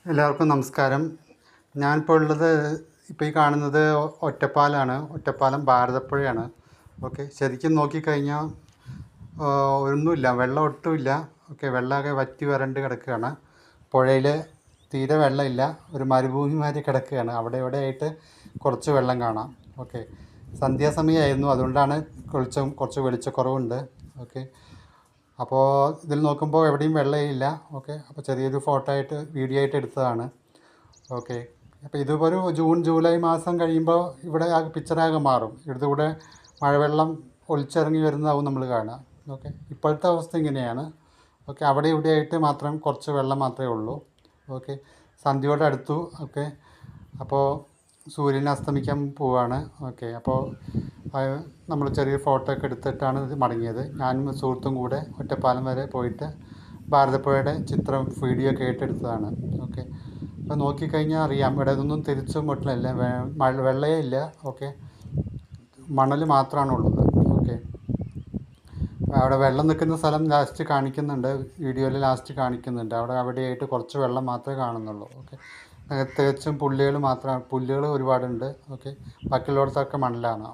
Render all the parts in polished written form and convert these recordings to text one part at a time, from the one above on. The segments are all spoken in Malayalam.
എല്ലാവർക്കും നമസ്കാരം. ഞാനിപ്പോൾ ഉള്ളത് ഇപ്പോൾ ഈ കാണുന്നത് ഒറ്റപ്പാലാണ്. ഒറ്റപ്പാലം ഭാരതപ്പുഴയാണ്. ഓക്കെ, ശരിക്കും നോക്കിക്കഴിഞ്ഞാൽ ഒന്നുമില്ല, വെള്ളം ഒട്ടുമില്ല. ഓക്കെ, വെള്ളമൊക്കെ വറ്റി വരണ്ട് കിടക്കുകയാണ്. പുഴയിൽ തീരെ വെള്ളമില്ല, ഒരു മരുഭൂമി മാതിരി കിടക്കുകയാണ്. അവിടെ ഇവിടെ ആയിട്ട് കുറച്ച് വെള്ളം കാണാം. ഓക്കെ, സന്ധ്യാസമയമായിരുന്നു, അതുകൊണ്ടാണ് കുറച്ച് വെളിച്ചക്കുറവുണ്ട്. ഓക്കെ, അപ്പോൾ ഇതിൽ നോക്കുമ്പോൾ എവിടെയും വെള്ളമില്ല. ഓക്കെ, അപ്പോൾ ചെറിയൊരു വീഡിയോ ആയിട്ട് എടുത്തതാണ്. ഓക്കെ, അപ്പോൾ ഇതിപ്പോൾ ഒരു ജൂൺ ജൂലൈ മാസം കഴിയുമ്പോൾ ഇവിടെ പിക്ചറാകെ മാറും. ഇവിടുത്തെ മഴവെള്ളം ഒലിച്ചിറങ്ങി വരുന്നതാവും നമ്മൾ കാണുക. ഓക്കെ, ഇപ്പോഴത്തെ അവസ്ഥ ഇങ്ങനെയാണ്. ഓക്കെ, അവിടെ ഇവിടെ ആയിട്ട് മാത്രം കുറച്ച് വെള്ളം മാത്രമേ ഉള്ളൂ. ഓക്കെ, സന്ധ്യയോടെ അടുത്തു. ഓക്കെ, അപ്പോൾ സൂര്യൻ അസ്തമിക്കാൻ പോവുകയാണ്. ഓക്കെ, അപ്പോൾ നമ്മൾ ചെറിയൊരു ഫോട്ടോ ഒക്കെ എടുത്തിട്ടാണ് ഇത് മടങ്ങിയത്. ഞാനും സുഹൃത്തും കൂടെ ഒറ്റപ്പാലം വരെ പോയിട്ട് ഭാരതപ്പുഴയുടെ ചിത്രം വീഡിയോ ഒക്കെ ഏറ്റെടുത്തതാണ്. ഓക്കെ, അപ്പോൾ നോക്കിക്കഴിഞ്ഞാൽ അറിയാം, ഇവിടെ ഇതൊന്നും തിരിച്ചും മുട്ടിലില്ല, വെള്ളയേ ഇല്ല. ഓക്കെ, മണൽ മാത്രമാണുള്ളത്. ഓക്കെ, അവിടെ വെള്ളം നിൽക്കുന്ന സ്ഥലം ലാസ്റ്റ് കാണിക്കുന്നുണ്ട്, വീഡിയോയിൽ ലാസ്റ്റ് കാണിക്കുന്നുണ്ട്. അവിടെയായിട്ട് കുറച്ച് വെള്ളം മാത്രമേ കാണുന്നുള്ളൂ. ഓക്കെ, തികച്ചും പുല്ലുകൾ ഒരുപാടുണ്ട്. ഓക്കെ, ബാക്കിയുള്ളിടത്തൊക്കെ മണലാണ്.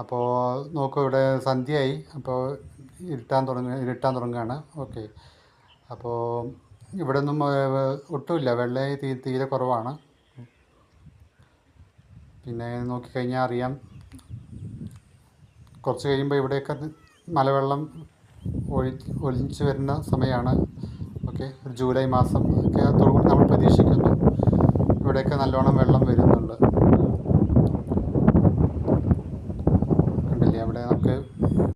അപ്പോൾ നോക്കൂ, ഇവിടെ സന്ധ്യയായി. അപ്പോൾ ഇരുട്ടാൻ തുടങ്ങുകയാണ്. ഓക്കെ, അപ്പോൾ ഇവിടെ ഒന്നും ഒട്ടുമില്ല, വെള്ളം തീരെ കുറവാണ്. പിന്നെ നോക്കിക്കഴിഞ്ഞാൽ അറിയാം, കുറച്ച് കഴിയുമ്പോൾ ഇവിടെയൊക്കെ മലവെള്ളം ഒലിച്ച് വരുന്ന സമയമാണ്. ഓക്കെ, ഒരു ജൂലൈ മാസം ഒക്കെ അതോടുകൂടി നമ്മൾ പ്രതീക്ഷിക്കുന്നു ഇവിടെയൊക്കെ നല്ലോണം വെള്ളം വരുന്നുണ്ട്.